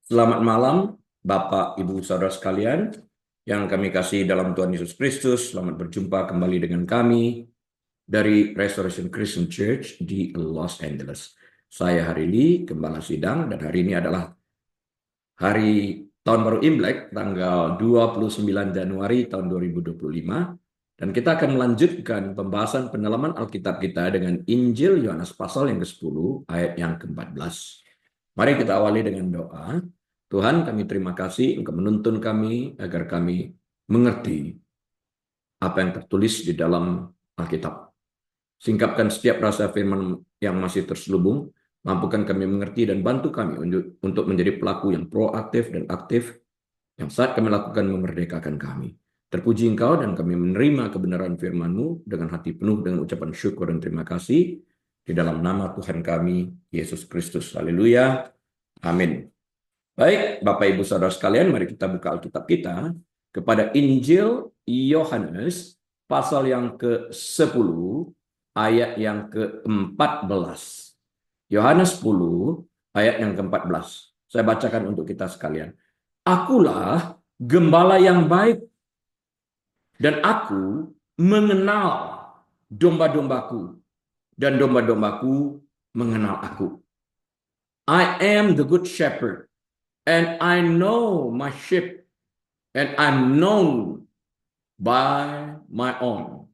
Selamat malam, Bapak, Ibu, Saudara sekalian yang kami kasih dalam Tuhan Yesus Kristus. Selamat berjumpa kembali dengan kami dari Restoration Christian Church di Los Angeles. Saya Hari Lee, Gembala Sidang, dan hari ini adalah hari Tahun Baru Imlek, tanggal 29 Januari tahun 2025. Dan kita akan melanjutkan pembahasan pendalaman Alkitab kita dengan Injil Yohanes pasal yang ke-10, ayat yang ke-14. Mari kita awali dengan doa. Tuhan, kami terima kasih Engkau menuntun kami agar kami mengerti apa yang tertulis di dalam Alkitab. Singkapkan setiap rasa firman yang masih terselubung, mampukan kami mengerti dan bantu kami untuk menjadi pelaku yang proaktif dan aktif, yang saat kami lakukan memerdekakan kami. Terpuji Engkau dan kami menerima kebenaran firman-Mu dengan hati penuh dengan ucapan syukur dan terima kasih di dalam nama Tuhan kami, Yesus Kristus. Haleluya. Amin. Baik, Bapak Ibu Saudara sekalian, mari kita buka Alkitab kita kepada Injil Yohanes pasal yang ke-10 ayat yang ke-14. Yohanes 10 ayat yang ke-14. Saya bacakan untuk kita sekalian. Akulah gembala yang baik dan aku mengenal domba-dombaku dan domba-dombaku mengenal aku. I am the good shepherd. And I know my sheep, and I'm known by my own.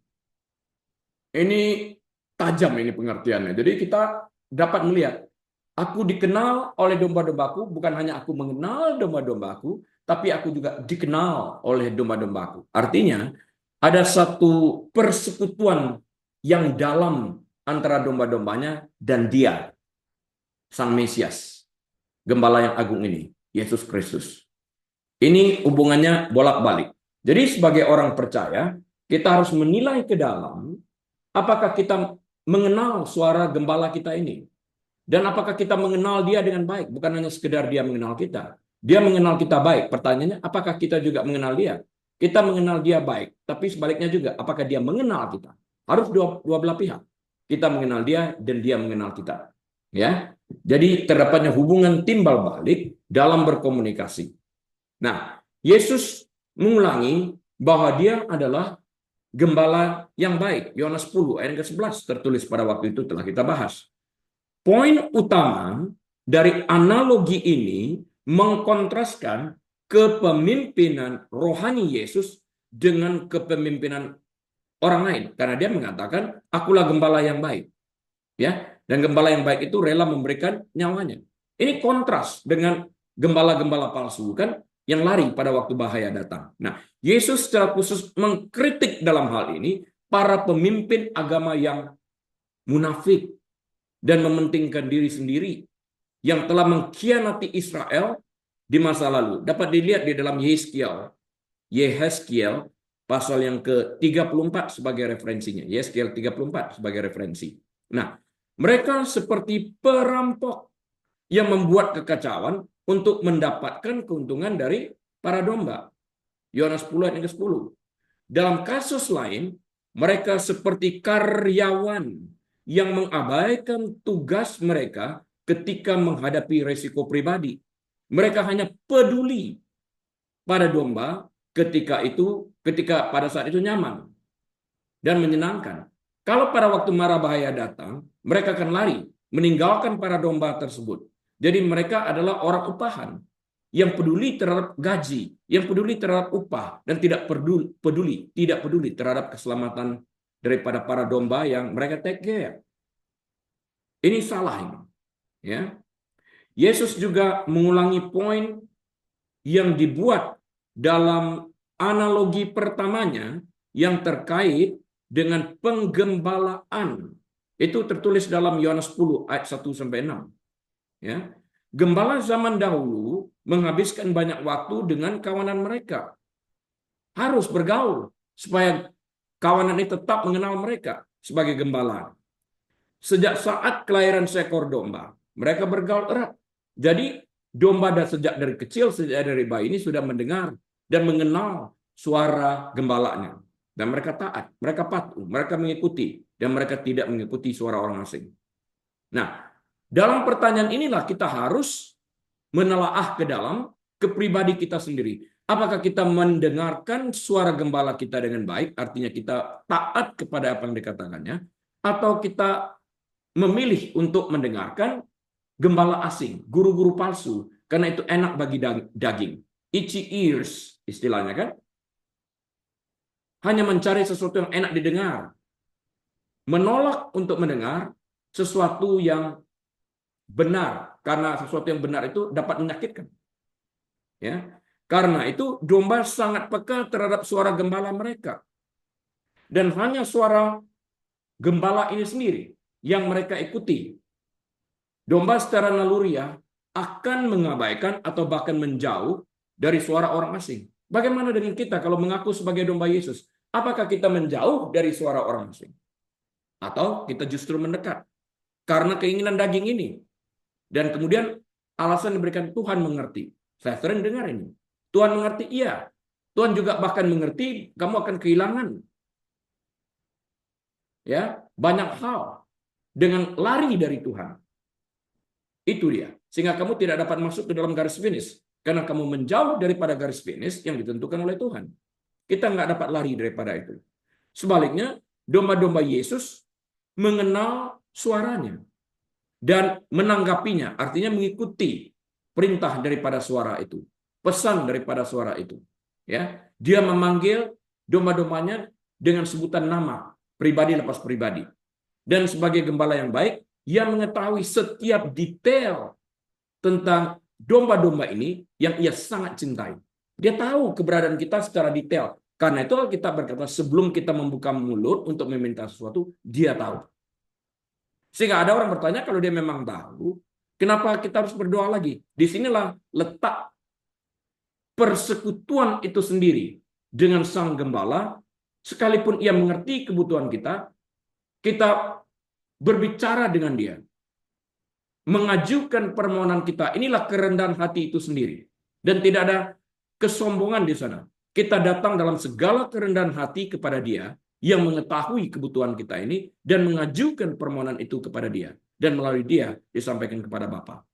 Ini tajam ini pengertiannya. Jadi kita dapat melihat, aku dikenal oleh domba-dombaku, bukan hanya aku mengenal domba-dombaku, tapi aku juga dikenal oleh domba-dombaku. Artinya, ada satu persekutuan yang dalam antara domba-dombanya dan dia, Sang Mesias, Gembala yang agung ini. Yesus Kristus. Ini hubungannya bolak-balik. Jadi sebagai orang percaya, kita harus menilai ke dalam apakah kita mengenal suara gembala kita ini. Dan apakah kita mengenal dia dengan baik. Bukan hanya sekedar dia mengenal kita. Dia mengenal kita baik. Pertanyaannya, apakah kita juga mengenal dia? Kita mengenal dia baik. Tapi sebaliknya juga, apakah dia mengenal kita? Harus dua belah pihak. Kita mengenal dia dan dia mengenal kita. Ya, jadi terdapatnya hubungan timbal balik dalam berkomunikasi. Nah, Yesus mengulangi bahwa dia adalah gembala yang baik. Yohanes 10 ayat ke-11 tertulis pada waktu itu telah kita bahas. Poin utama dari analogi ini mengkontraskan kepemimpinan rohani Yesus dengan kepemimpinan orang lain. Karena dia mengatakan, akulah gembala yang baik. Ya, dan gembala yang baik itu rela memberikan nyawanya. Ini kontras dengan gembala-gembala palsu kan yang lari pada waktu bahaya datang. Nah, Yesus secara khusus mengkritik dalam hal ini para pemimpin agama yang munafik dan mementingkan diri sendiri yang telah mengkhianati Israel di masa lalu. Dapat dilihat di dalam Yehezkiel pasal yang ke-34 sebagai referensinya. Yehezkiel 34 sebagai referensi. Nah, mereka seperti perampok yang membuat kekacauan untuk mendapatkan keuntungan dari para domba. Yohanes 10 ayat ke-10. Dalam kasus lain, mereka seperti karyawan yang mengabaikan tugas mereka ketika menghadapi resiko pribadi. Mereka hanya peduli pada domba ketika pada saat itu nyaman dan menyenangkan. Kalau pada waktu mara bahaya datang, mereka akan lari, meninggalkan para domba tersebut. Jadi mereka adalah orang upahan yang peduli terhadap gaji, yang peduli terhadap upah, dan tidak peduli terhadap keselamatan daripada para domba yang mereka take care. Ini salah ini. Ya. Yesus juga mengulangi poin yang dibuat dalam analogi pertamanya yang terkait dengan penggembalaan. Itu tertulis dalam Yohanes 10 ayat 1 sampai 6. Ya. Gembala zaman dahulu menghabiskan banyak waktu dengan kawanan mereka. Harus bergaul supaya kawanan ini tetap mengenal mereka sebagai gembala. Sejak saat kelahiran seekor domba, mereka bergaul erat. Jadi domba sejak dari kecil, sejak dari bayi ini sudah mendengar dan mengenal suara gembalanya. Dan mereka taat, mereka patuh, mereka mengikuti, dan mereka tidak mengikuti suara orang asing. Nah, dalam pertanyaan inilah kita harus menelaah ke dalam ke pribadi kita sendiri. Apakah kita mendengarkan suara gembala kita dengan baik, artinya kita taat kepada apa yang dikatakannya, atau kita memilih untuk mendengarkan gembala asing, guru-guru palsu, karena itu enak bagi daging. Itchy ears, istilahnya kan. Hanya mencari sesuatu yang enak didengar. Menolak untuk mendengar sesuatu yang benar, karena sesuatu yang benar itu dapat menyakitkan. Ya, karena itu domba sangat peka terhadap suara gembala mereka. Dan hanya suara gembala ini sendiri yang mereka ikuti. Domba secara naluriah akan mengabaikan atau bahkan menjauh dari suara orang asing. Bagaimana dengan kita kalau mengaku sebagai domba Yesus? Apakah kita menjauh dari suara orang asing? Atau kita justru mendekat karena keinginan daging ini? Dan kemudian alasan diberikan Tuhan mengerti. Saya sering dengar ini. Tuhan mengerti, iya. Tuhan juga bahkan mengerti kamu akan kehilangan ya banyak hal dengan lari dari Tuhan. Itu dia. Sehingga kamu tidak dapat masuk ke dalam garis finish. Karena kamu menjauh daripada garis finish yang ditentukan oleh Tuhan. Kita nggak dapat lari daripada itu. Sebaliknya, domba-domba Yesus mengenal suaranya dan menanggapinya, artinya mengikuti perintah daripada suara itu, pesan daripada suara itu. Ya, dia memanggil domba-dombanya dengan sebutan nama, pribadi lepas pribadi. Dan sebagai gembala yang baik, ia mengetahui setiap detail tentang domba-domba ini yang ia sangat cintai. Dia tahu keberadaan kita secara detail. Karena itu Alkitab berkata, sebelum kita membuka mulut untuk meminta sesuatu, dia tahu. Sehingga ada orang bertanya, kalau dia memang tahu, kenapa kita harus berdoa lagi? Disinilah letak persekutuan itu sendiri dengan sang gembala. Sekalipun ia mengerti kebutuhan kita, kita berbicara dengan dia. Mengajukan permohonan kita, inilah kerendahan hati itu sendiri. Dan tidak ada kesombongan di sana. Kita datang dalam segala kerendahan hati kepada dia yang mengetahui kebutuhan kita ini dan mengajukan permohonan itu kepada dia. Dan melalui dia disampaikan kepada Bapa.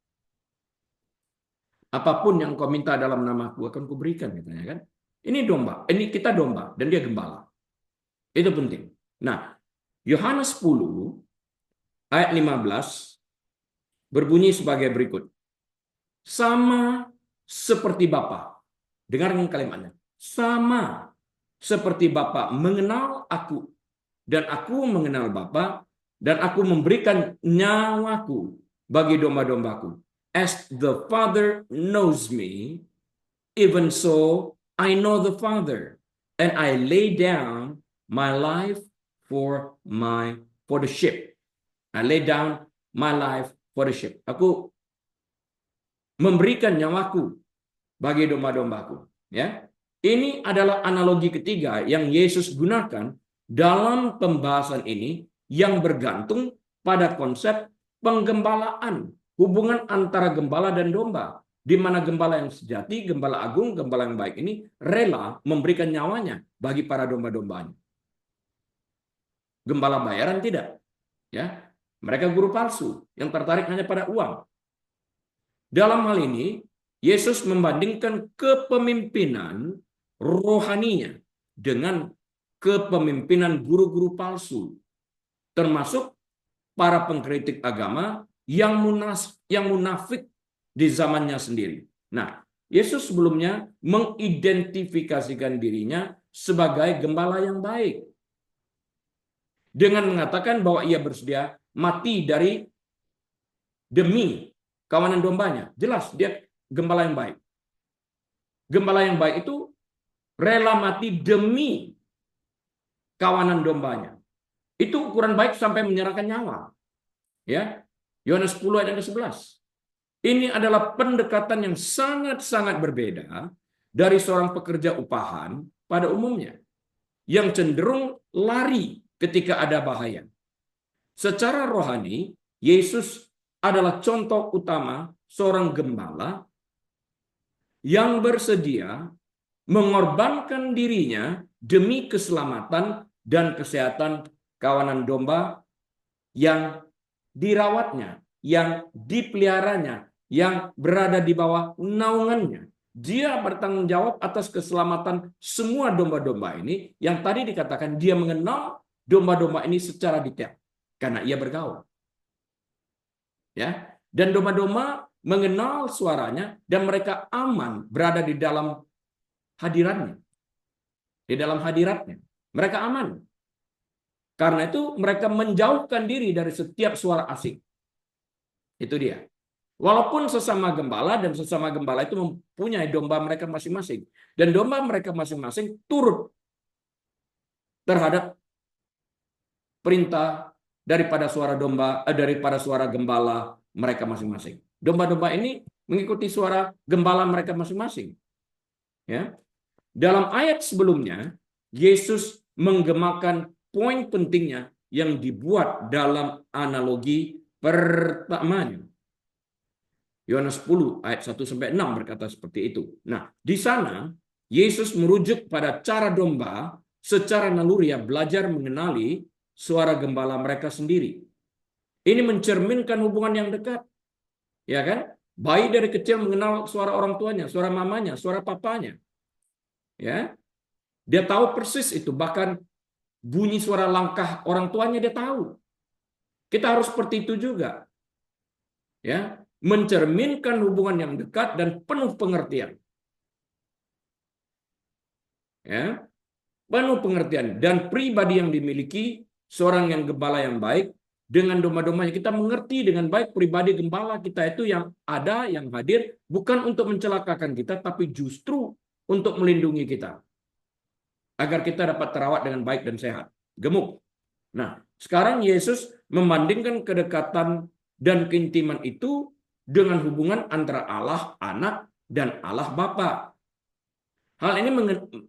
Apapun yang kau minta dalam namaku akan kuberikan, katanya kan. Ini domba, ini kita domba dan dia gembala. Itu penting. Nah, Yohanes 10 ayat 15 berbunyi sebagai berikut. Sama seperti Bapa. Dengarkan kalimatnya. Sama seperti Bapa mengenal aku dan aku mengenal Bapa dan aku memberikan nyawaku bagi domba-dombaku. As the Father knows me, even so I know the Father, and I lay down my life for the sheep. I lay down my life for the sheep. Aku memberikan nyawaku bagi domba-dombaku. Ya, ini adalah analogi ketiga yang Yesus gunakan dalam pembahasan ini yang bergantung pada konsep penggembalaan, hubungan antara gembala dan domba, di mana gembala yang sejati, gembala agung, gembala yang baik ini rela memberikan nyawanya bagi para domba-dombanya. Gembala bayaran tidak, ya. Mereka guru palsu yang tertarik hanya pada uang. Dalam hal ini, Yesus membandingkan kepemimpinan rohaninya dengan kepemimpinan guru-guru palsu, termasuk para pengkritik agama yang munafik di zamannya sendiri. Nah, Yesus sebelumnya mengidentifikasikan dirinya sebagai gembala yang baik dengan mengatakan bahwa ia bersedia mati demi kawanan dombanya. Jelas dia gembala yang baik. Gembala yang baik itu rela mati demi kawanan dombanya. Itu ukuran baik sampai menyerahkan nyawa. Ya, Yohanes 10 ayat 11. Ini adalah pendekatan yang sangat-sangat berbeda dari seorang pekerja upahan pada umumnya, yang cenderung lari ketika ada bahaya. Secara rohani, Yesus adalah contoh utama seorang gembala yang bersedia mengorbankan dirinya demi keselamatan dan kesehatan kawanan domba yang dirawatnya, yang dipeliharanya, yang berada di bawah naungannya. Dia bertanggung jawab atas keselamatan semua domba-domba ini, yang tadi dikatakan dia mengenal domba-domba ini secara detail karena ia bergaul. Ya, dan domba-domba mengenal suaranya dan mereka aman berada di dalam hadiratnya. Di dalam hadiratnya. Mereka aman. Karena itu mereka menjauhkan diri dari setiap suara asing. Itu dia. Walaupun sesama gembala dan sesama gembala itu mempunyai domba mereka masing-masing. Dan domba mereka masing-masing turut terhadap perintah daripada suara gembala mereka masing-masing. Domba-domba ini mengikuti suara gembala mereka masing-masing. Ya. Dalam ayat sebelumnya, Yesus menggemakan poin pentingnya yang dibuat dalam analogi pertamanya. Yohanes 10 ayat 1-6 berkata seperti itu. Nah, di sana Yesus merujuk pada cara domba secara naluriah belajar mengenali suara gembala mereka sendiri. Ini mencerminkan hubungan yang dekat. Ya kan? Bayi dari kecil mengenal suara orang tuanya, suara mamanya, suara papanya. Ya. Dia tahu persis itu, bahkan bunyi suara langkah orang tuanya dia tahu. Kita harus seperti itu juga. Ya, mencerminkan hubungan yang dekat dan penuh pengertian. Ya, penuh pengertian dan pribadi yang dimiliki seorang yang gembala yang baik dengan domba-dombanya. Kita mengerti dengan baik pribadi gembala kita itu yang ada, yang hadir bukan untuk mencelakakan kita, tapi justru untuk melindungi kita agar kita dapat terawat dengan baik dan sehat, gemuk. Nah, sekarang Yesus membandingkan kedekatan dan keintiman itu dengan hubungan antara Allah Anak dan Allah Bapa. Hal ini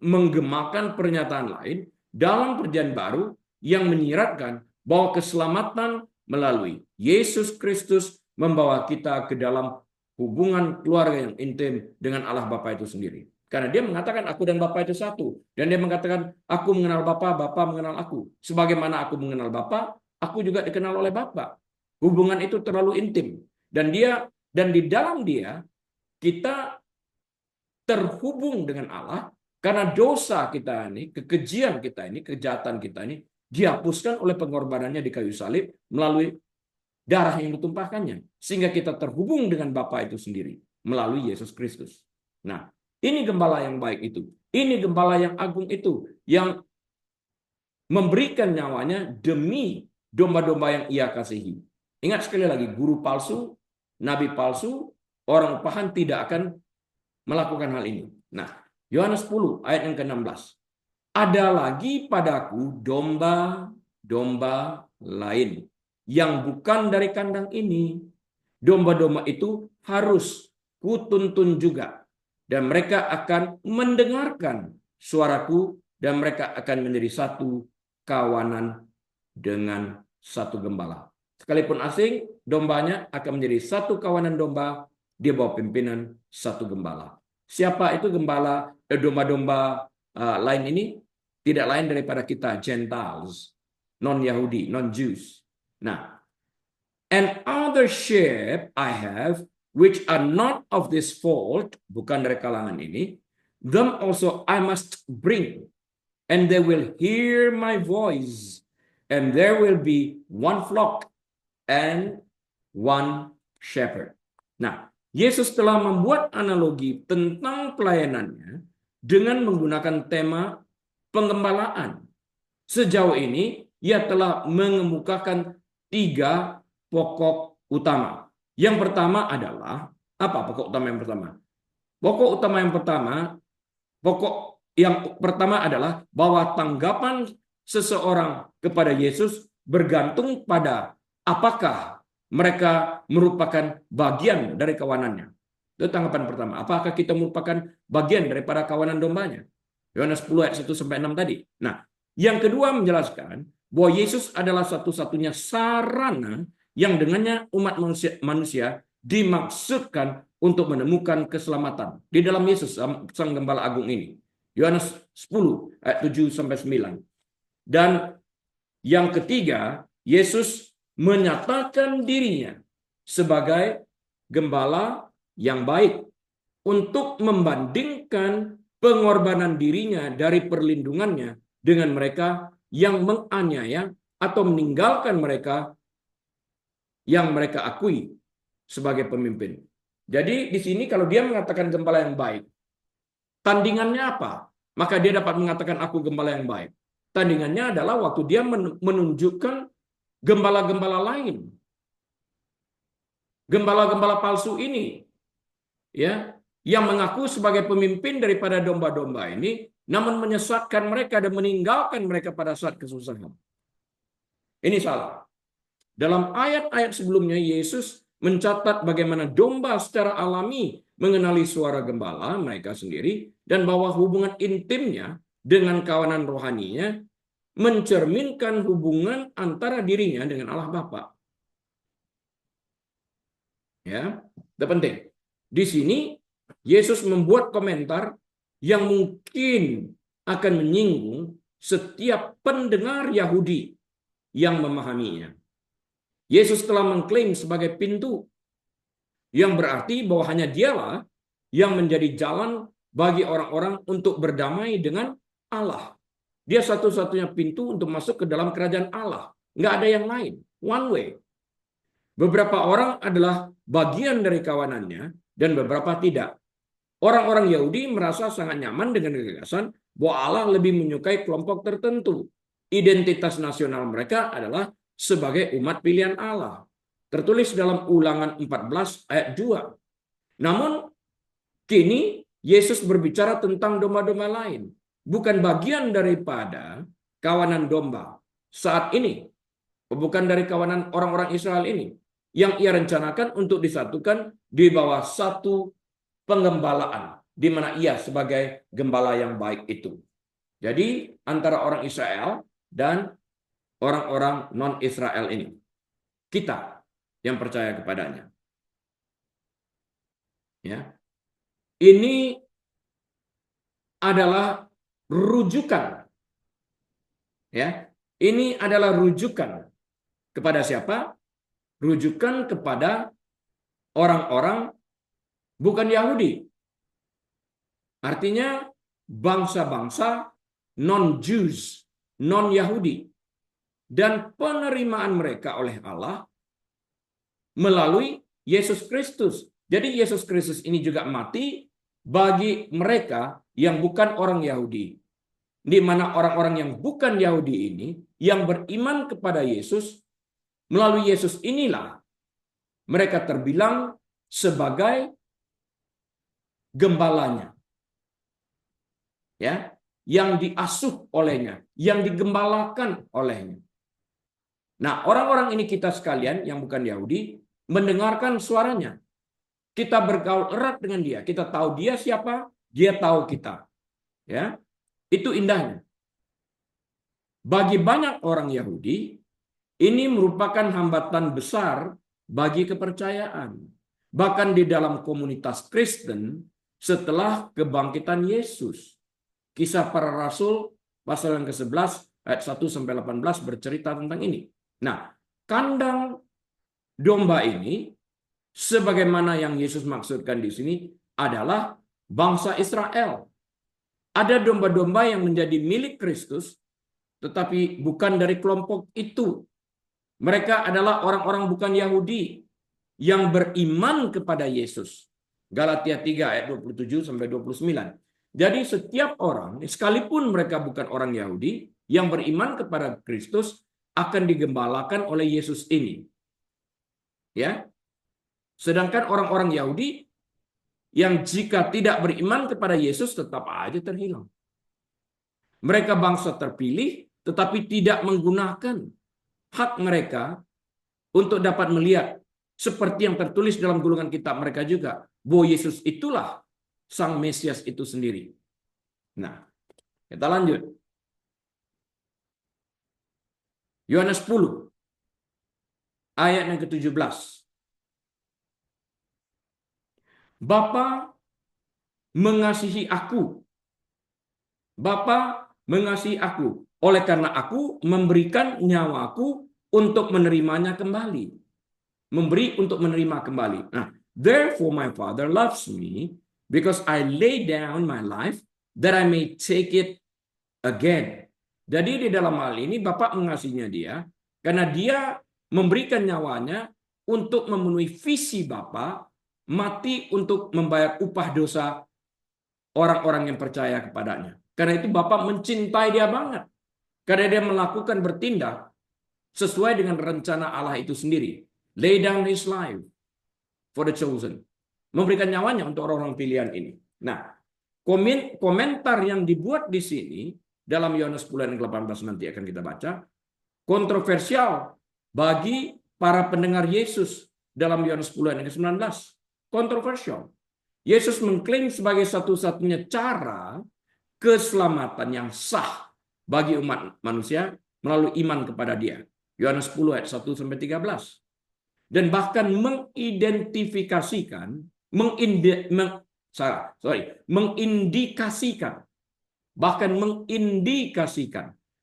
menggemakan pernyataan lain dalam Perjanjian Baru yang menyiratkan bahwa keselamatan melalui Yesus Kristus membawa kita ke dalam hubungan keluarga yang intim dengan Allah Bapa itu sendiri. Karena dia mengatakan aku dan Bapa itu satu. Dan dia mengatakan aku mengenal Bapa, Bapa mengenal aku. Sebagaimana aku mengenal Bapa, aku juga dikenal oleh Bapa. Hubungan itu terlalu intim. Dan di dalam dia kita terhubung dengan Allah karena dosa kita ini, kekejian kita ini, kejahatan kita ini dihapuskan oleh pengorbanannya di kayu salib melalui darah yang ditumpahkannya. Sehingga kita terhubung dengan Bapa itu sendiri melalui Yesus Kristus. Nah, ini gembala yang baik itu. Ini gembala yang agung itu yang memberikan nyawanya demi domba-domba yang ia kasihi. Ingat sekali lagi, guru palsu, nabi palsu, orang pahan tidak akan melakukan hal ini. Nah, Yohanes 10 ayat yang ke-16. Ada lagi padaku domba-domba lain yang bukan dari kandang ini. Domba-domba itu harus kutuntun juga. Dan mereka akan mendengarkan suaraku dan mereka akan menjadi satu kawanan dengan satu gembala. Sekalipun asing, dombanya akan menjadi satu kawanan domba di bawah pimpinan satu gembala. Siapa itu gembala domba-domba lain ini? Tidak lain daripada kita, Gentiles, non-Yahudi, non-Jews. Nah, and other sheep I have, which are not of this fold, bukan dari kalangan ini, them also I must bring, and they will hear my voice, and there will be one flock and one shepherd. Nah, Yesus telah membuat analogi tentang pelayanannya dengan menggunakan tema penggembalaan. Sejauh ini, ia telah mengemukakan 3 pokok utama. Yang pertama adalah, apa pokok utama yang pertama? Pokok yang pertama adalah bahwa tanggapan seseorang kepada Yesus bergantung pada apakah mereka merupakan bagian dari kawanannya. Itu tanggapan pertama. Apakah kita merupakan bagian daripada kawanan dombanya? Yohanes 10 ayat 1-6 tadi. Nah, yang kedua menjelaskan bahwa Yesus adalah satu-satunya sarana yang dengannya umat manusia dimaksudkan untuk menemukan keselamatan. Di dalam Yesus, Sang Gembala Agung ini. Yohanes 10 ayat 7-9. Dan yang ketiga, Yesus menyatakan dirinya sebagai gembala yang baik untuk membandingkan pengorbanan dirinya dari perlindungannya dengan mereka yang menganiaya atau meninggalkan mereka yang mereka akui sebagai pemimpin. Jadi di sini kalau dia mengatakan gembala yang baik, tandingannya apa? Maka dia dapat mengatakan aku gembala yang baik. Tandingannya adalah waktu dia menunjukkan gembala-gembala lain. Gembala-gembala palsu ini, ya, yang mengaku sebagai pemimpin daripada domba-domba ini, namun menyesatkan mereka dan meninggalkan mereka pada saat kesusahan. Ini salah. Dalam ayat-ayat sebelumnya, Yesus mencatat bagaimana domba secara alami mengenali suara gembala mereka sendiri, dan bahwa hubungan intimnya dengan kawanan rohaninya mencerminkan hubungan antara dirinya dengan Allah Bapa. Ya, itu penting. Di sini Yesus membuat komentar yang mungkin akan menyinggung setiap pendengar Yahudi yang memahaminya. Yesus telah mengklaim sebagai pintu, yang berarti bahwa hanya dialah yang menjadi jalan bagi orang-orang untuk berdamai dengan Allah. Dia satu-satunya pintu untuk masuk ke dalam kerajaan Allah. Nggak ada yang lain. One way. Beberapa orang adalah bagian dari kawanannya dan beberapa tidak. Orang-orang Yahudi merasa sangat nyaman dengan gagasan bahwa Allah lebih menyukai kelompok tertentu. Identitas nasional mereka adalah sebagai umat pilihan Allah. Tertulis dalam Ulangan 14 ayat 2. Namun, kini Yesus berbicara tentang domba-domba lain. Bukan bagian daripada kawanan domba saat ini. Bukan dari kawanan orang-orang Israel ini. Yang ia rencanakan untuk disatukan di bawah satu penggembalaan, di mana ia sebagai gembala yang baik itu. Jadi antara orang Israel dan orang-orang non-Israel ini. Kita yang percaya kepadanya. Ya. Ini adalah rujukan. Ya. Ini adalah rujukan kepada siapa? Rujukan kepada orang-orang bukan Yahudi. Artinya bangsa-bangsa non-Jews, non-Yahudi. Dan penerimaan mereka oleh Allah melalui Yesus Kristus. Jadi Yesus Kristus ini juga mati bagi mereka yang bukan orang Yahudi. Di mana orang-orang yang bukan Yahudi ini, yang beriman kepada Yesus, melalui Yesus inilah mereka terbilang sebagai gembalanya. Ya, yang diasuh olehnya, yang digembalakan olehnya. Nah, orang-orang ini kita sekalian yang bukan Yahudi mendengarkan suaranya. Kita bergaul erat dengan dia. Kita tahu dia siapa, dia tahu kita. Ya. Itu indahnya. Bagi banyak orang Yahudi, ini merupakan hambatan besar bagi kepercayaan. Bahkan di dalam komunitas Kristen setelah kebangkitan Yesus. Kisah para Rasul pasal yang ke-11 ayat 1 sampai 18 bercerita tentang ini. Nah, kandang domba ini sebagaimana yang Yesus maksudkan di sini adalah bangsa Israel. Ada domba-domba yang menjadi milik Kristus tetapi bukan dari kelompok itu. Mereka adalah orang-orang bukan Yahudi yang beriman kepada Yesus. Galatia 3 ayat 27 sampai 29. Jadi setiap orang, sekalipun mereka bukan orang Yahudi, yang beriman kepada Kristus akan digembalakan oleh Yesus ini. Ya. Sedangkan orang-orang Yahudi yang jika tidak beriman kepada Yesus tetap aja terhilang. Mereka bangsa terpilih tetapi tidak menggunakan hak mereka untuk dapat melihat seperti yang tertulis dalam gulungan kitab mereka juga, bahwa Yesus itulah Sang Mesias itu sendiri. Nah, kita lanjut. Yohanes 10 ayat yang ke-17. Bapa mengasihi aku. Bapa mengasihi aku. Oleh karena aku memberikan nyawaku untuk menerimanya kembali. Memberi untuk menerima kembali. Nah, Therefore my Father loves me, because I lay down my life that I may take it again. Jadi di dalam hal ini Bapa mengasihinya dia karena dia memberikan nyawanya untuk memenuhi visi Bapa, mati untuk membayar upah dosa orang-orang yang percaya kepadanya. Karena itu Bapa mencintai dia banget. Karena dia melakukan bertindak sesuai dengan rencana Allah itu sendiri. Lay down his life for the chosen. Memberikan nyawanya untuk orang-orang pilihan ini. Nah, komentar yang dibuat di sini dalam Yohanes 10 ayat 18 nanti akan kita baca, kontroversial bagi para pendengar Yesus dalam Yohanes 10 ayat 19. Kontroversial. Yesus mengklaim sebagai satu-satunya cara keselamatan yang sah bagi umat manusia melalui iman kepada Dia. Yohanes 10 ayat 1 sampai 13. Dan bahkan mengindikasikan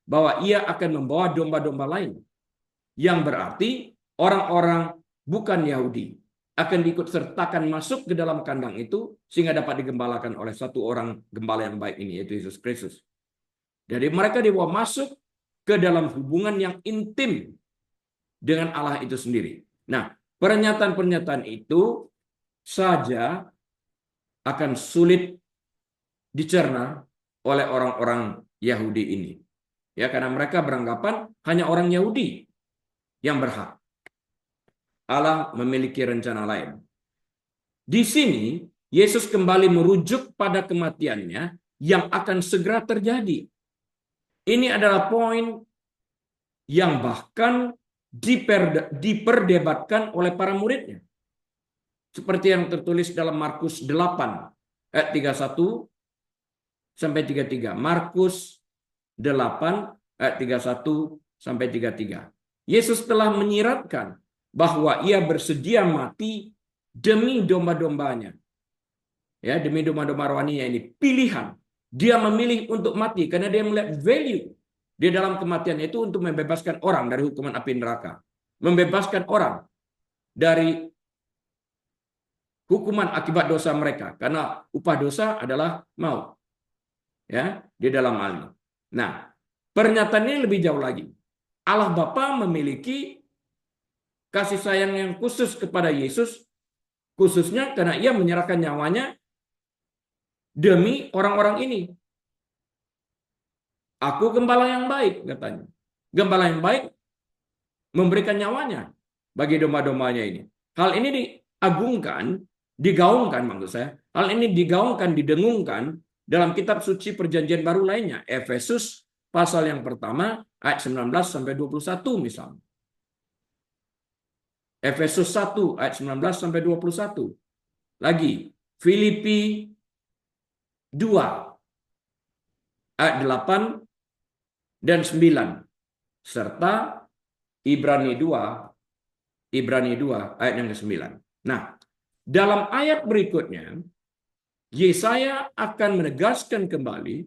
bahwa ia akan membawa domba-domba lain, yang berarti orang-orang bukan Yahudi akan diikut sertakan masuk ke dalam kandang itu sehingga dapat digembalakan oleh satu orang gembala yang baik ini, yaitu Yesus Kristus. Jadi mereka dibawa masuk ke dalam hubungan yang intim dengan Allah itu sendiri. Nah, pernyataan-pernyataan itu saja akan sulit dicerna oleh orang-orang Yahudi ini. Ya, karena mereka beranggapan hanya orang Yahudi yang berhak. Allah memiliki rencana lain. Di sini Yesus kembali merujuk pada kematiannya yang akan segera terjadi. Ini adalah poin yang bahkan diperdebatkan oleh para muridnya. Seperti yang tertulis dalam Markus 8 ayat 31 sampai 33. Markus 8 ayat 31 sampai 33. Yesus telah menyiratkan bahwa ia bersedia mati demi domba-dombanya. Ya, demi domba-domba rohaninya ini. Pilihan. Dia memilih untuk mati karena dia melihat value di dalam kematian itu untuk membebaskan orang dari hukuman api neraka. Membebaskan orang dari hukuman akibat dosa mereka. Karena upah dosa adalah maut. Ya, di dalam hal ini. Nah, pernyataannya lebih jauh lagi. Allah Bapa memiliki kasih sayang yang khusus kepada Yesus, khususnya karena ia menyerahkan nyawanya demi orang-orang ini. Aku gembala yang baik, katanya. Gembala yang baik memberikan nyawanya bagi domba-dombanya ini. Hal ini digaungkan maksud saya. Hal ini digaungkan, didengungkan dalam kitab suci perjanjian baru lainnya. Efesus pasal yang pertama ayat 19 sampai 21 misalnya. Efesus 1 ayat 19 sampai 21. Lagi, Filipi 2 ayat 8 dan 9 serta Ibrani 2 ayat yang ke-9. Nah, dalam ayat berikutnya Yesaya akan menegaskan kembali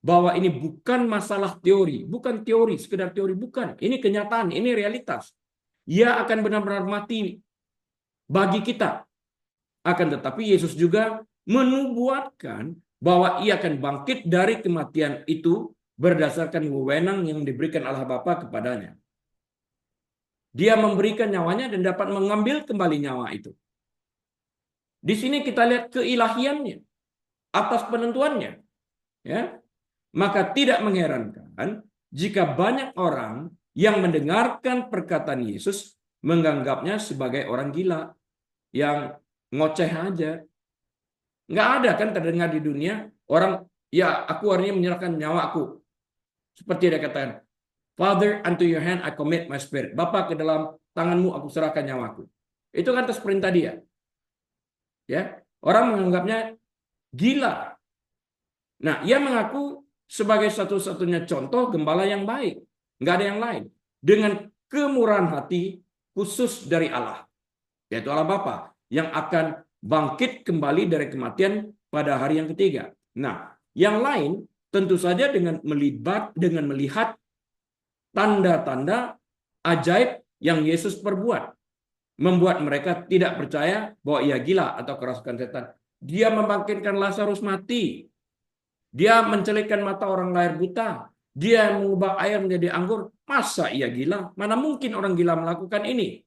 bahwa ini bukan masalah teori, bukan teori, sekedar teori, bukan. Ini kenyataan, ini realitas. Ia akan benar-benar mati bagi kita. Akan tetapi Yesus juga menubuatkan bahwa ia akan bangkit dari kematian itu berdasarkan wewenang yang diberikan Allah Bapa kepadanya. Dia memberikan nyawanya dan dapat mengambil kembali nyawa itu. Di sini kita lihat keilahiannya atas penentuannya. Ya. Maka tidak mengherankan jika banyak orang yang mendengarkan perkataan Yesus menganggapnya sebagai orang gila yang ngoceh aja. Nggak ada kan terdengar di dunia orang, ya aku hari ini menyerahkan nyawaku. Seperti dia katakan, Father, unto your hand I commit my spirit. Bapa, ke dalam tanganmu aku serahkan nyawaku. Itu kan atas perintah dia. Ya, orang menganggapnya gila. Nah, ia mengaku sebagai satu-satunya contoh gembala yang baik. Nggak ada yang lain. Dengan kemurahan hati khusus dari Allah. Yaitu Allah Bapa. Yang akan bangkit kembali dari kematian pada hari yang ketiga. Nah, yang lain tentu saja dengan melihat tanda-tanda ajaib yang Yesus perbuat. membuat mereka tidak percaya bahwa ia gila atau kerasukan setan. Dia membangkitkan Lazarus mati. Dia mencelikkan mata orang lahir buta. Dia mengubah air menjadi anggur. Masa ia gila? Mana mungkin orang gila melakukan ini?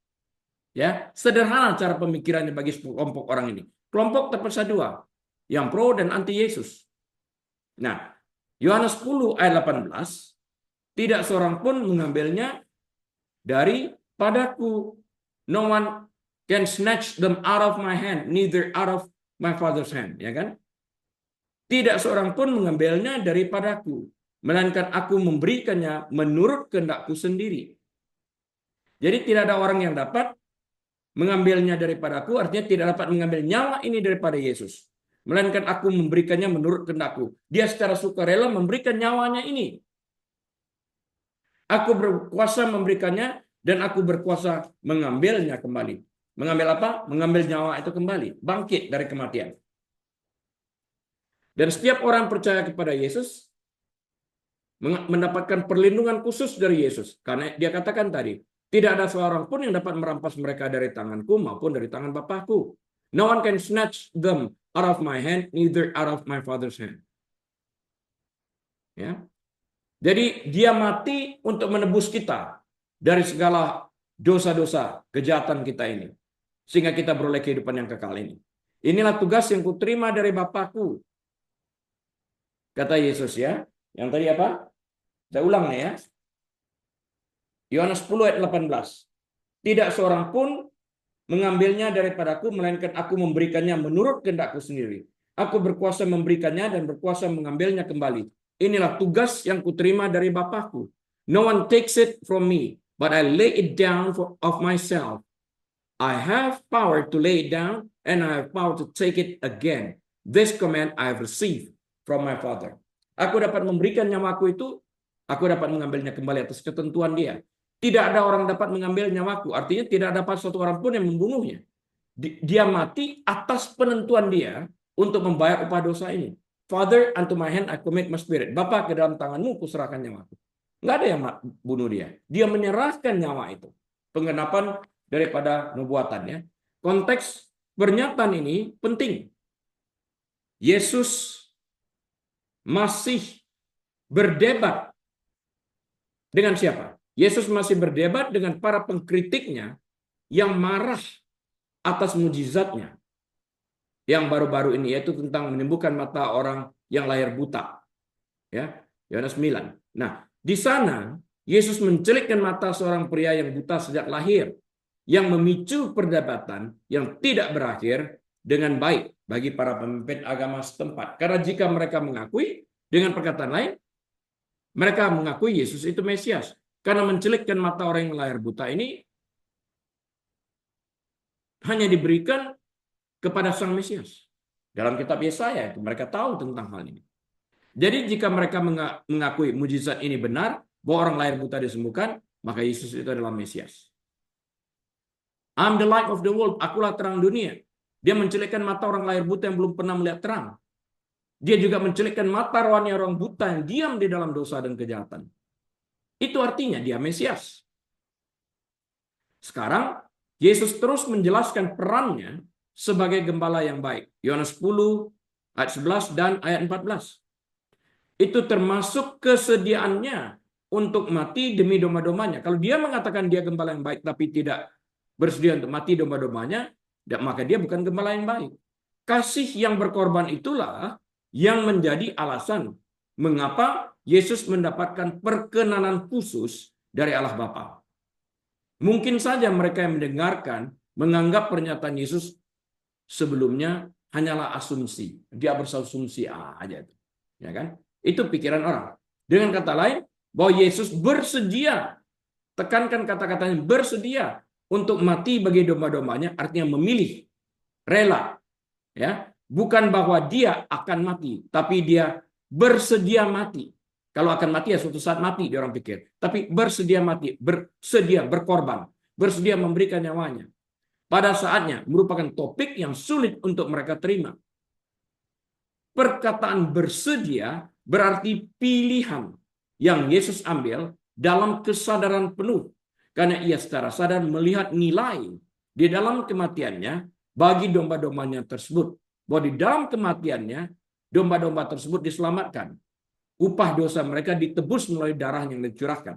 Ya, sederhana cara pemikirannya bagi kelompok orang ini. Kelompok terpecah dua, yang pro dan anti Yesus. Nah, Yohanes 10 ayat 18, tidak seorang pun mengambilnya daripadaku. No one can snatch them out of my hand, neither out of my Father's hand. Ya kan? Tidak seorang pun mengambilnya daripadaku, melainkan aku memberikannya menurut kehendakku sendiri. Jadi tidak ada orang yang dapat mengambilnya daripadaku, artinya tidak dapat mengambil nyawa ini daripada Yesus. Melainkan aku memberikannya menurut kehendakku. Dia secara sukarela memberikan nyawanya ini. Aku berkuasa memberikannya dan aku berkuasa mengambilnya kembali. Mengambil apa? Mengambil nyawa itu kembali. Bangkit dari kematian. Dan setiap orang percaya kepada Yesus mendapatkan perlindungan khusus dari Yesus. Karena dia katakan tadi, tidak ada seorang pun yang dapat merampas mereka dari tanganku maupun dari tangan Bapakku. No one can snatch them out of my hand, neither out of my Father's hand. Ya. Jadi dia mati untuk menebus kita dari segala dosa-dosa, kejahatan kita ini. Sehingga kita beroleh kehidupan yang kekal ini. Inilah tugas yang kuterima dari Bapakku. Kata Yesus ya. Yang tadi apa? Saya ulang ya. Yohanes 10 ayat 18. Tidak seorang pun mengambilnya daripadaku, melainkan aku memberikannya menurut kehendakku sendiri. Aku berkuasa memberikannya dan berkuasa mengambilnya kembali. Inilah tugas yang kuterima dari Bapakku. No one takes it from me, but I lay it down of myself. I have power to lay it down, and I have power to take it again. This command I have received from my Father. Aku dapat memberikan nyawaku itu, aku dapat mengambilnya kembali atas ketentuan dia. Tidak ada orang dapat mengambil nyawaku, artinya tidak dapat satu orang pun yang membunuhnya. Dia mati atas penentuan dia untuk membayar upah dosa ini. Father, unto my hand I commit my spirit. Bapa, ke dalam tanganmu kuserahkan nyawaku. Nggak ada yang bunuh dia. Dia menyerahkan nyawa itu. Penggenapan daripada nubuatannya. Konteks pernyataan ini penting. Yesus masih berdebat dengan siapa? Yesus masih berdebat dengan para pengkritiknya yang marah atas mujizatnya. Yang baru-baru ini, yaitu tentang menyembuhkan mata orang yang lahir buta. Ya, Yohanes 9. Nah, di sana Yesus mencelikkan mata seorang pria yang buta sejak lahir, yang memicu perdebatan yang tidak berakhir dengan baik bagi para pemimpin agama setempat. Karena jika mereka mengakui, dengan perkataan lain, mereka mengakui Yesus itu Mesias. Karena mencelikkan mata orang yang lahir buta ini hanya diberikan kepada Sang Mesias. Dalam kitab Yesaya itu mereka tahu tentang hal ini. Jadi jika mereka mengakui mujizat ini benar, bahwa orang lahir buta disembuhkan, maka Yesus itu adalah Mesias. I'm the light of the world, akulah terang dunia. Dia mencelikkan mata orang lahir buta yang belum pernah melihat terang. Dia juga mencelikkan mata rohani orang buta yang diam di dalam dosa dan kejahatan. Itu artinya dia Mesias. Sekarang, Yesus terus menjelaskan perannya sebagai gembala yang baik. Yohanes 10 ayat 11 dan ayat 14. Itu termasuk kesediaannya untuk mati demi domba-dombanya. Kalau dia mengatakan dia gembala yang baik tapi tidak bersedia untuk mati domba-dombanya, maka dia bukan gembala yang baik. Kasih yang berkorban itulah yang menjadi alasan mengapa Yesus mendapatkan perkenanan khusus dari Allah Bapa. Mungkin saja mereka yang mendengarkan menganggap pernyataan Yesus sebelumnya hanyalah asumsi. Dia bersasumsi aja. Ya kan? Itu pikiran orang. Dengan kata lain, bahwa Yesus bersedia, tekankan kata-katanya, bersedia untuk mati bagi domba-dombanya, artinya memilih, rela. Ya, bukan bahwa dia akan mati, tapi dia bersedia mati. Kalau akan mati ya suatu saat mati, dia orang pikir. Tapi bersedia mati, bersedia berkorban, bersedia memberikan nyawanya. Pada saatnya merupakan topik yang sulit untuk mereka terima. Perkataan bersedia berarti pilihan yang Yesus ambil dalam kesadaran penuh. Karena ia secara sadar melihat nilai di dalam kematiannya bagi domba-dombanya tersebut. Bahwa di dalam kematiannya domba-domba tersebut diselamatkan. Upah dosa mereka ditebus melalui darah yang dicurahkan.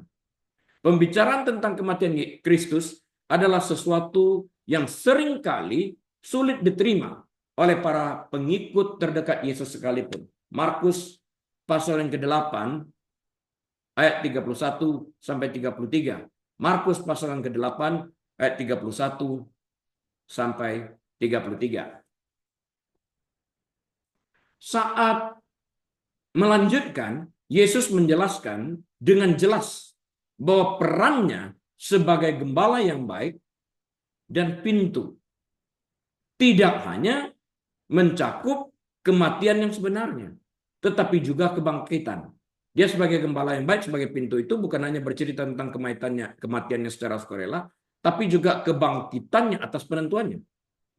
Pembicaraan tentang kematian Kristus adalah sesuatu yang seringkali sulit diterima oleh para pengikut terdekat Yesus sekalipun. Markus pasal yang ke-8 ayat 31 sampai 33. Markus pasal yang ke-8 ayat 31 sampai 33. Saat melanjutkan, Yesus menjelaskan dengan jelas bahwa perannya sebagai gembala yang baik dan pintu tidak hanya mencakup kematian yang sebenarnya, tetapi juga kebangkitan. Dia sebagai gembala yang baik, sebagai pintu itu bukan hanya bercerita tentang kematiannya secara sukarela, tapi juga kebangkitannya atas penentuannya.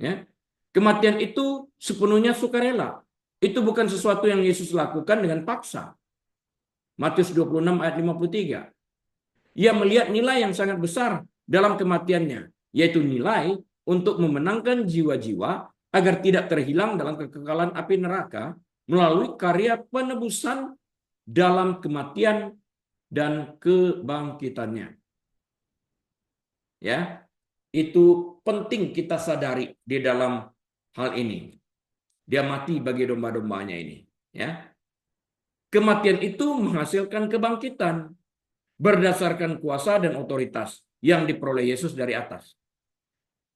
Ya. Kematian itu sepenuhnya sukarela. Itu bukan sesuatu yang Yesus lakukan dengan paksa. Matius 26 ayat 53. Ia melihat nilai yang sangat besar dalam kematiannya, yaitu nilai untuk memenangkan jiwa-jiwa agar tidak terhilang dalam kekekalan api neraka melalui karya penebusan dalam kematian dan kebangkitannya. Ya, itu penting kita sadari di dalam hal ini. Dia mati bagi domba-dombanya ini. Ya, kematian itu menghasilkan kebangkitan berdasarkan kuasa dan otoritas yang diperoleh Yesus dari atas.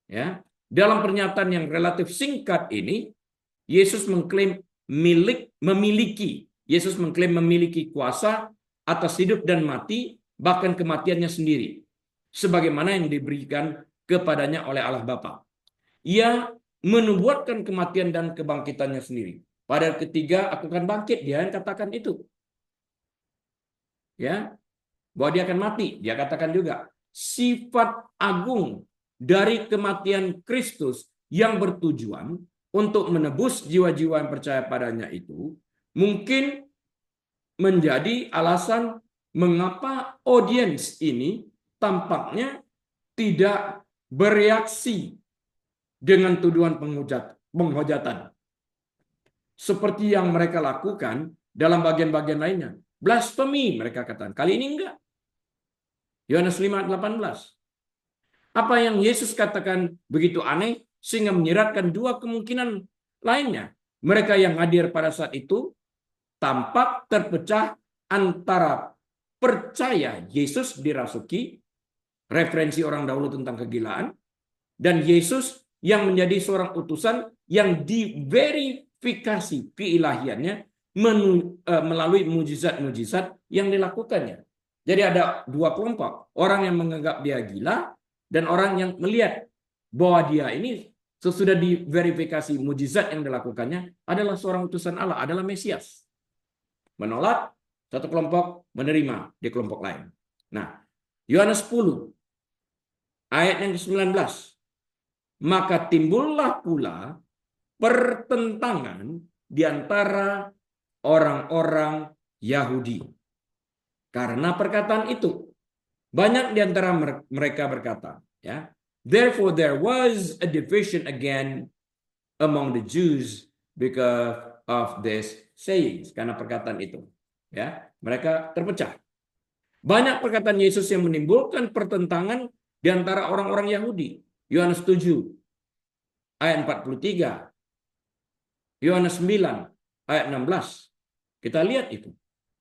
Ya, dalam pernyataan yang relatif singkat ini, Yesus mengklaim memiliki. Yesus mengklaim memiliki kuasa atas hidup dan mati, bahkan kematiannya sendiri, sebagaimana yang diberikan kepadanya oleh Allah Bapa. Ia menubuatkan kematian dan kebangkitannya sendiri. Pada ketiga, aku akan bangkit. Dia yang katakan itu. Ya, bahwa dia akan mati. Dia katakan juga sifat agung dari kematian Kristus yang bertujuan untuk menebus jiwa-jiwa yang percaya padanya itu mungkin menjadi alasan mengapa audiens ini tampaknya tidak bereaksi dengan tuduhan penghujatan seperti yang mereka lakukan dalam bagian-bagian lainnya. Blasfemi mereka katakan. Kali ini enggak. Yohanes 5:18. Apa yang Yesus katakan begitu aneh sehingga menyiratkan dua kemungkinan lainnya. Mereka yang hadir pada saat itu tampak terpecah antara percaya Yesus dirasuki, referensi orang dahulu tentang kegilaan, dan Yesus yang menjadi seorang utusan yang diverifikasi keilahiannya melalui mujizat-mujizat yang dilakukannya. Jadi ada dua kelompok, orang yang menganggap dia gila dan orang yang melihat bahwa dia ini sesudah diverifikasi mujizat yang dilakukannya adalah seorang utusan Allah, adalah Mesias. Menolak satu kelompok, menerima di kelompok lain. Nah, Yohanes 10 ayat yang ke-19. Maka timbullah pula pertentangan di antara orang-orang Yahudi. Karena perkataan itu, banyak di antara mereka berkata, ya, therefore there was a division again among the Jews because of this sayings. Karena perkataan itu, ya, mereka terpecah. Banyak perkataan Yesus yang menimbulkan pertentangan di antara orang-orang Yahudi. Yohanes 7 ayat 43. Yohanes 9 ayat 16. Kita lihat itu.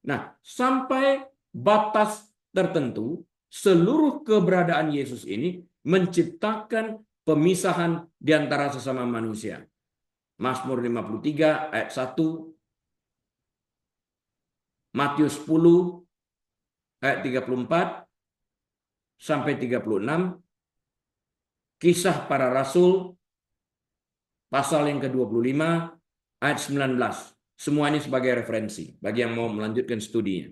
Nah, sampai batas tertentu, seluruh keberadaan Yesus ini menciptakan pemisahan di antara sesama manusia. Mazmur 53 ayat 1, Matius 10 ayat 34 sampai 36, Kisah Para Rasul pasal yang ke-25 ayat 19. Semua ini sebagai referensi bagi yang mau melanjutkan studinya.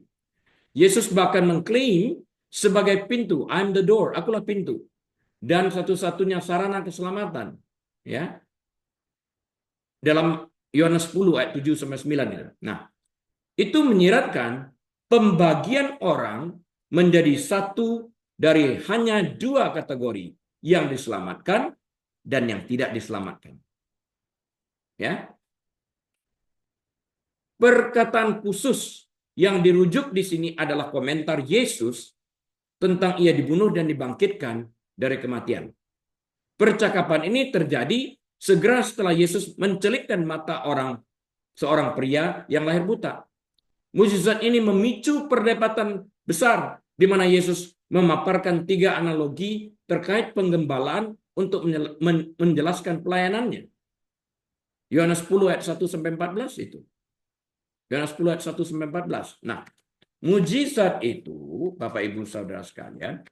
Yesus bahkan mengklaim sebagai pintu, I'm the door, akulah pintu, dan satu-satunya sarana keselamatan, ya. Dalam Yohanes 10 ayat 7 sampai 9 itu. Nah, itu menyiratkan pembagian orang menjadi satu dari hanya dua kategori yang diselamatkan dan yang tidak diselamatkan. Ya. Perkataan khusus yang dirujuk di sini adalah komentar Yesus tentang ia dibunuh dan dibangkitkan dari kematian. Percakapan ini terjadi segera setelah Yesus mencelikkan mata seorang pria yang lahir buta. Mukjizat ini memicu perdebatan besar di mana Yesus memaparkan 3 analogi terkait penggembalaan untuk menjelaskan pelayanannya. Yohanes 10 ayat 1 sampai 14 itu. Yohanes 10 ayat 1 sampai 14. Nah, mukjizat itu, Bapak Ibu Saudara sekalian,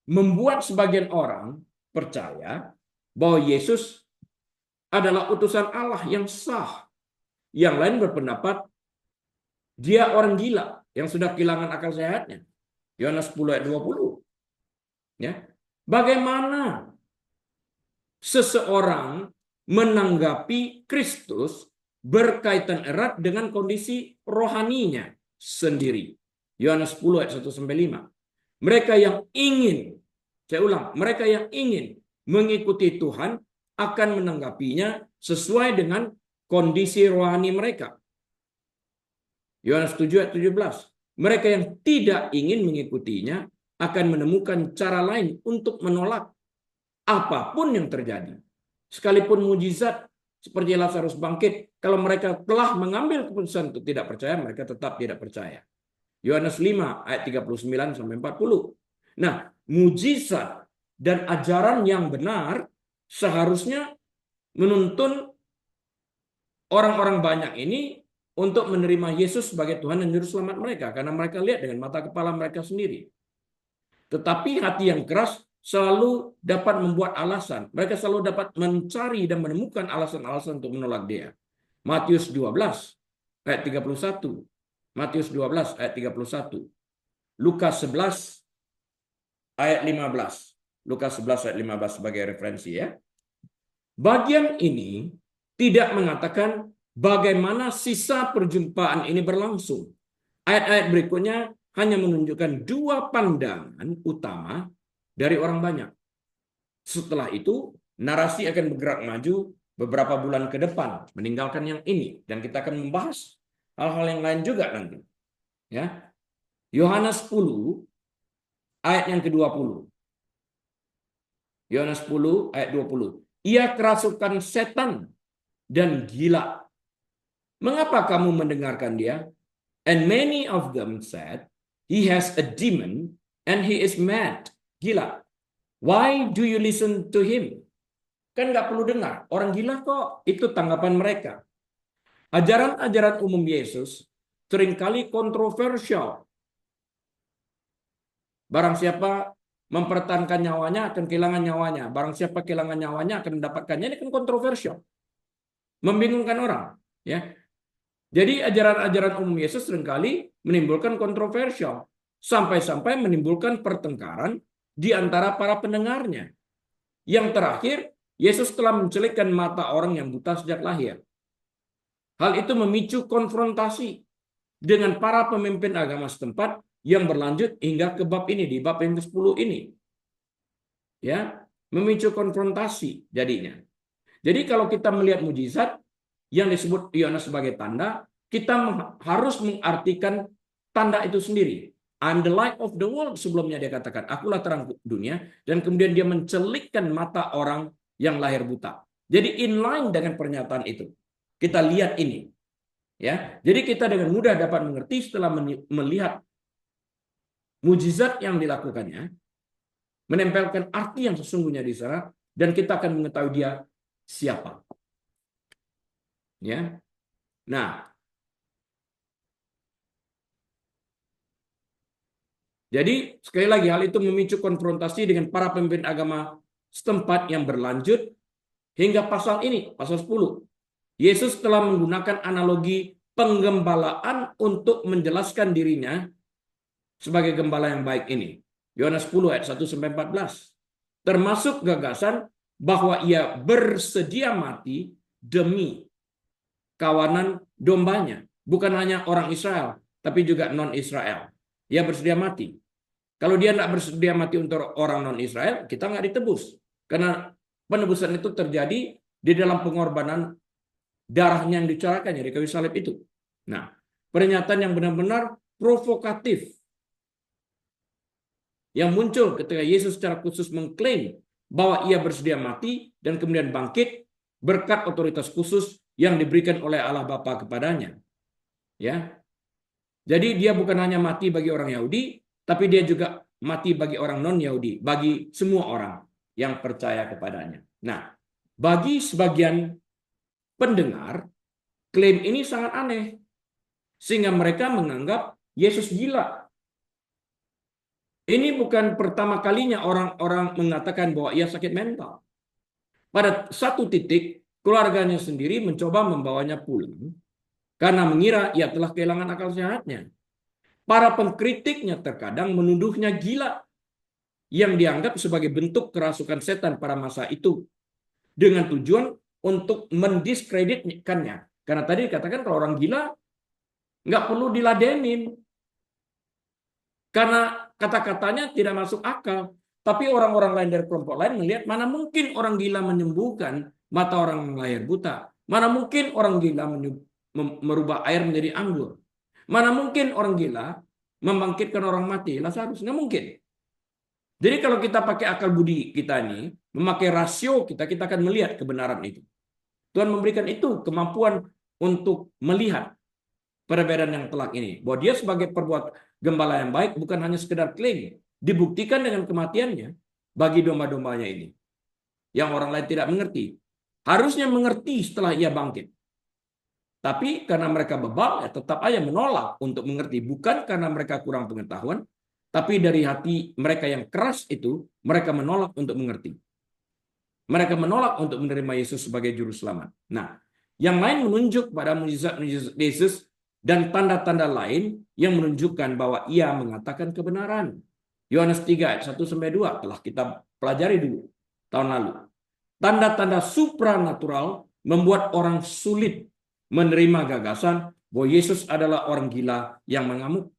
membuat sebagian orang percaya bahwa Yesus adalah utusan Allah yang sah. Yang lain berpendapat dia orang gila yang sudah kehilangan akal sehatnya. Yohanes 10 ayat 20. Ya. Bagaimana seseorang menanggapi Kristus berkaitan erat dengan kondisi rohaninya sendiri. Yohanes 10 ayat 1 sampai 5. Mereka yang ingin, saya ulang, mereka yang ingin mengikuti Tuhan akan menanggapinya sesuai dengan kondisi rohani mereka. Yohanes 7 ayat 17. Mereka yang tidak ingin mengikutinya akan menemukan cara lain untuk menolak apapun yang terjadi. Sekalipun mujizat seperti Lazarus bangkit, kalau mereka telah mengambil keputusan untuk tidak percaya, mereka tetap tidak percaya. Yohanes 5 ayat 39 sampai 40. Nah, mujizat dan ajaran yang benar seharusnya menuntun orang-orang banyak ini untuk menerima Yesus sebagai Tuhan dan Juru Selamat mereka, karena mereka lihat dengan mata kepala mereka sendiri. Tetapi hati yang keras selalu dapat membuat alasan. Mereka selalu dapat mencari dan menemukan alasan-alasan untuk menolak dia. Matius 12 ayat 31. Matius 12 ayat 31. Lukas 11 ayat 15. Lukas 11 ayat 15 sebagai referensi ya. Bagian ini tidak mengatakan bagaimana sisa perjumpaan ini berlangsung. Ayat-ayat berikutnya hanya menunjukkan 2 pandangan utama dari orang banyak. Setelah itu, narasi akan bergerak maju beberapa bulan ke depan, meninggalkan yang ini. Dan kita akan membahas hal-hal yang lain juga nanti. Ya. Yohanes 10, ayat yang ke-20. Yohanes 10, ayat 20. Ia kerasukan setan dan gila. Mengapa kamu mendengarkan dia? And many of them said, he has a demon and he is mad. Gila. Why do you listen to him? Kan nggak perlu dengar. Orang gila kok. Itu tanggapan mereka. Ajaran-ajaran umum Yesus seringkali kontroversial. Barang siapa mempertahankan nyawanya akan kehilangan nyawanya. Barang siapa kehilangan nyawanya akan mendapatkannya. Ini kan kontroversial. Membingungkan orang. Ya. Jadi ajaran-ajaran umum Yesus seringkali menimbulkan kontroversial. Sampai-sampai menimbulkan pertengkaran di antara para pendengarnya. Yang terakhir, Yesus telah mencelikkan mata orang yang buta sejak lahir. Hal itu memicu konfrontasi dengan para pemimpin agama setempat yang berlanjut hingga ke bab ini, di bab yang ke-10 ini. Ya, memicu konfrontasi jadinya. Jadi kalau kita melihat mujizat yang disebut Yohanes sebagai tanda, kita harus mengartikan tanda itu sendiri. I'm the light of the world, sebelumnya dia katakan, akulah terang dunia, dan kemudian dia mencelikkan mata orang yang lahir buta. Jadi inline dengan pernyataan itu. Kita lihat ini. Ya, jadi kita dengan mudah dapat mengerti setelah melihat mujizat yang dilakukannya, menempelkan arti yang sesungguhnya di sana, dan kita akan mengetahui dia siapa. Ya. Nah, jadi sekali lagi hal itu memicu konfrontasi dengan para pemimpin agama setempat yang berlanjut hingga pasal ini, pasal 10. Yesus telah menggunakan analogi penggembalaan untuk menjelaskan dirinya sebagai gembala yang baik ini. Yohanes 10 ayat 1 sampai 14. Termasuk gagasan bahwa ia bersedia mati demi kawanan dombanya, bukan hanya orang Israel, tapi juga non-Israel. Ia bersedia mati. Kalau dia tidak bersedia mati untuk orang non-Israel, kita nggak ditebus. Karena penebusan itu terjadi di dalam pengorbanan darahnya yang dicurahkannya di kayu salib itu. Nah, pernyataan yang benar-benar provokatif yang muncul ketika Yesus secara khusus mengklaim bahwa ia bersedia mati dan kemudian bangkit berkat otoritas khusus yang diberikan oleh Allah Bapa kepadanya. Ya. Jadi dia bukan hanya mati bagi orang Yahudi, tapi dia juga mati bagi orang non-Yahudi, bagi semua orang yang percaya kepadanya. Nah, bagi sebagian pendengar, klaim ini sangat aneh. Sehingga mereka menganggap Yesus gila. Ini bukan pertama kalinya orang-orang mengatakan bahwa ia sakit mental. Pada satu titik, keluarganya sendiri mencoba membawanya pulang karena mengira ia telah kehilangan akal sehatnya. Para pengkritiknya terkadang menuduhnya gila yang dianggap sebagai bentuk kerasukan setan pada masa itu dengan tujuan untuk mendiskreditkannya. Karena tadi dikatakan kalau orang gila nggak perlu diladenin karena kata-katanya tidak masuk akal. Tapi orang-orang lain dari kelompok lain melihat mana mungkin orang gila menyembuhkan mata orang yang lahir buta. Mana mungkin orang gila merubah air menjadi anggur. Mana mungkin orang gila membangkitkan orang mati. Lazarus, nggak mungkin. Jadi kalau kita pakai akal budi kita ini, memakai rasio kita akan melihat kebenaran itu. Tuhan memberikan itu kemampuan untuk melihat perbedaan yang telak ini. Bahwa dia sebagai perbuat gembala yang baik bukan hanya sekedar klaim. Dibuktikan dengan kematiannya bagi domba-dombanya ini. Yang orang lain tidak mengerti. Harusnya mengerti setelah ia bangkit. Tapi karena mereka bebal, ya tetap aja menolak untuk mengerti. Bukan karena mereka kurang pengetahuan, tapi dari hati mereka yang keras itu, mereka menolak untuk mengerti. Mereka menolak untuk menerima Yesus sebagai juru selamat. Nah, yang lain menunjuk pada mukjizat Yesus dan tanda-tanda lain yang menunjukkan bahwa ia mengatakan kebenaran. Yohanes 3 ayat 1-2 telah kita pelajari dulu tahun lalu. Tanda-tanda supranatural membuat orang sulit menerima gagasan bahwa Yesus adalah orang gila yang mengamuk.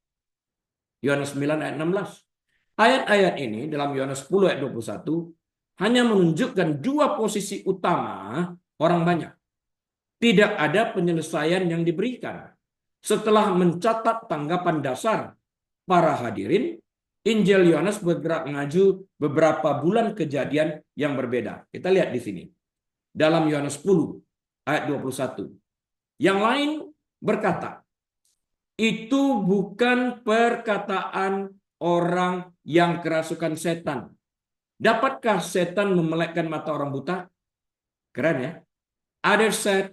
Yohanes 9 ayat 16. Ayat-ayat ini dalam Yohanes 10 ayat 21 hanya menunjukkan dua posisi utama orang banyak. Tidak ada penyelesaian yang diberikan. Setelah mencatat tanggapan dasar para hadirin, Injil Yohanes bergerak maju beberapa bulan kejadian yang berbeda. Kita lihat di sini. Dalam Yohanes 10 ayat 21. Yang lain berkata, itu bukan perkataan orang yang kerasukan setan. Dapatkah setan memelekkan mata orang buta? Keren ya. Others said,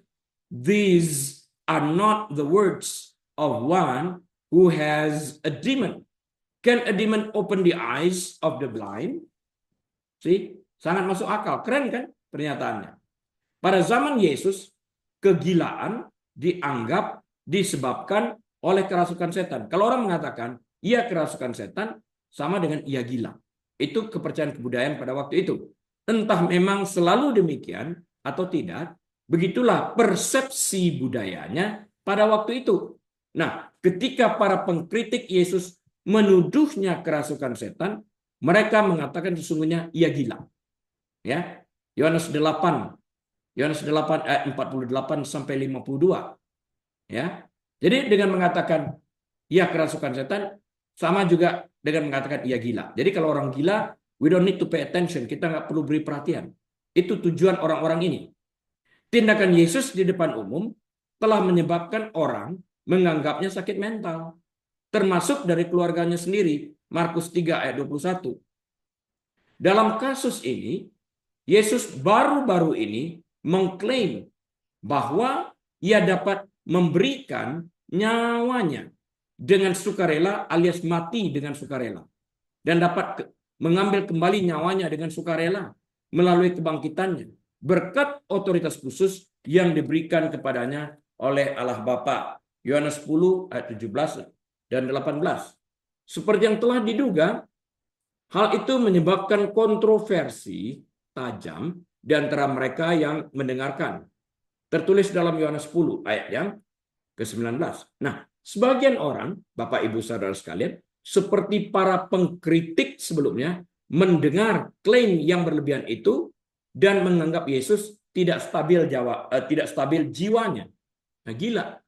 these are not the words of one who has a demon. Can a demon open the eyes of the blind? See? Sangat masuk akal. Keren kan pernyataannya. Pada zaman Yesus, kegilaan dianggap disebabkan oleh kerasukan setan. Kalau orang mengatakan ia kerasukan setan, sama dengan ia gila. Itu kepercayaan kebudayaan pada waktu itu. Entah memang selalu demikian atau tidak, begitulah persepsi budayanya pada waktu itu. Nah, ketika para pengkritik Yesus menuduhnya kerasukan setan, mereka mengatakan sesungguhnya ia gila. Ya, Yohanes 8 ayat 48 sampai 52. Ya. Jadi dengan mengatakan ia kerasukan setan sama juga dengan mengatakan ia gila. Jadi kalau orang gila, we don't need to pay attention, kita nggak perlu beri perhatian. Itu tujuan orang-orang ini. Tindakan Yesus di depan umum telah menyebabkan orang menganggapnya sakit mental, termasuk dari keluarganya sendiri. Markus 3 ayat 21. Dalam kasus ini, Yesus baru-baru ini mengklaim bahwa ia dapat memberikan nyawanya dengan sukarela alias mati dengan sukarela. Dan dapat mengambil kembali nyawanya dengan sukarela melalui kebangkitannya. Berkat otoritas khusus yang diberikan kepadanya oleh Allah Bapa. Yohanes 10 ayat 17 dan 18. Seperti yang telah diduga, hal itu menyebabkan kontroversi tajam di antara mereka yang mendengarkan. Tertulis dalam Yohanes 10 ayat yang ke-19. Nah, sebagian orang, Bapak Ibu Saudara sekalian, seperti para pengkritik sebelumnya mendengar klaim yang berlebihan itu dan menganggap Yesus tidak stabil jiwanya. Nah, gila.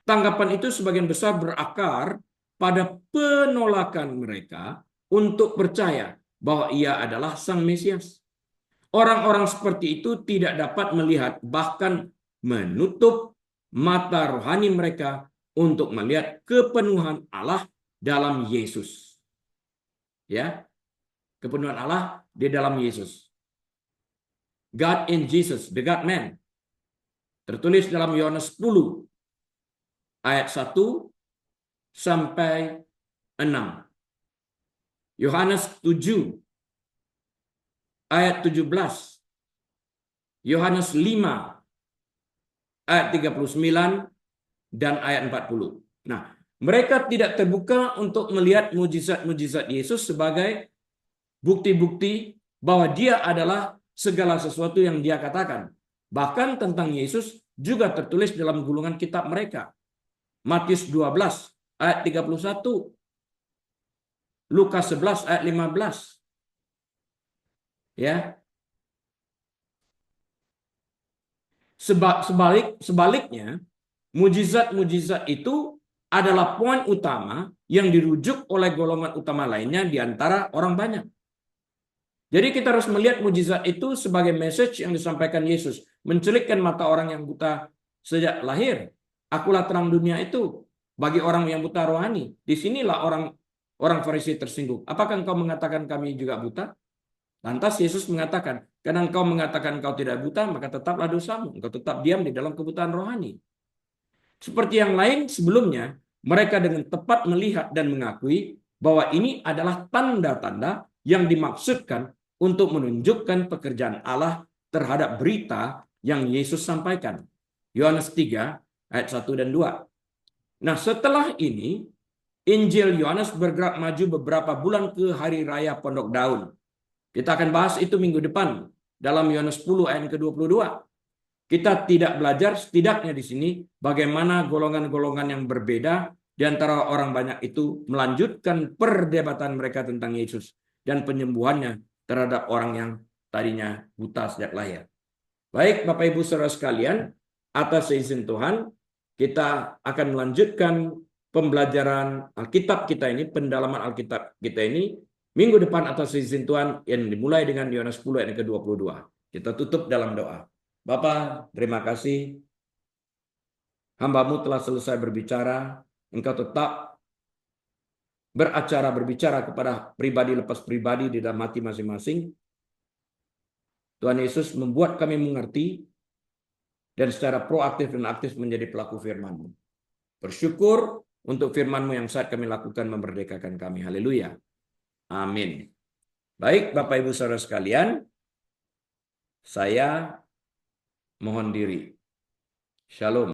Tanggapan itu sebagian besar berakar pada penolakan mereka untuk percaya bahwa ia adalah Sang Mesias. Orang-orang seperti itu tidak dapat melihat, bahkan menutup mata rohani mereka untuk melihat kepenuhan Allah dalam Yesus. Ya, kepenuhan Allah di dalam Yesus. God in Jesus, the God man. Tertulis dalam Yohanes 10 ayat 1 sampai 6. Yohanes 7 ayat 17. Yohanes 5 ayat 39 dan ayat 40. Nah, mereka tidak terbuka untuk melihat mujizat-mujizat Yesus sebagai bukti-bukti bahwa dia adalah segala sesuatu yang dia katakan. Bahkan tentang Yesus juga tertulis dalam gulungan kitab mereka. Matius 12 ayat 31. Lukas 11 ayat 15. Ya. Sebaliknya, mujizat-mujizat itu adalah poin utama yang dirujuk oleh golongan utama lainnya di antara orang banyak. Jadi kita harus melihat mujizat itu sebagai message yang disampaikan Yesus. Mencelikkan mata orang yang buta sejak lahir. Akulah terang dunia itu bagi orang yang buta rohani. Disinilah orang Farisi tersinggung. Apakah engkau mengatakan kami juga buta? Lantas Yesus mengatakan, karena engkau mengatakan engkau tidak buta, maka tetaplah dosamu. Engkau tetap diam di dalam kebutaan rohani. Seperti yang lain sebelumnya, mereka dengan tepat melihat dan mengakui bahwa ini adalah tanda-tanda yang dimaksudkan untuk menunjukkan pekerjaan Allah terhadap berita yang Yesus sampaikan. Yohanes 3 ayat 1 dan 2. Nah, setelah ini Injil Yohanes bergerak maju beberapa bulan ke hari raya Pondok Daun. Kita akan bahas itu minggu depan dalam Yohanes 10 ayat ke-22. Kita tidak belajar setidaknya di sini bagaimana golongan-golongan yang berbeda di antara orang banyak itu melanjutkan perdebatan mereka tentang Yesus dan penyembuhannya terhadap orang yang tadinya buta sejak lahir. Baik, Bapak Ibu Saudara sekalian, atas izin Tuhan, kita akan melanjutkan pembelajaran Alkitab kita ini, pendalaman Alkitab kita ini, minggu depan atas izin Tuhan yang dimulai dengan Yohanes 10 ayat ke-22. Kita tutup dalam doa. Bapa, terima kasih. Hamba-Mu telah selesai berbicara. Engkau tetap berbicara kepada pribadi lepas pribadi di dalam hati masing-masing. Tuhan Yesus membuat kami mengerti dan secara proaktif dan aktif menjadi pelaku firman-Mu. Bersyukur untuk firman-Mu yang saat kami lakukan memerdekakan kami. Haleluya. Amin. Baik, Bapak Ibu Saudara sekalian, saya mohon diri. Shalom.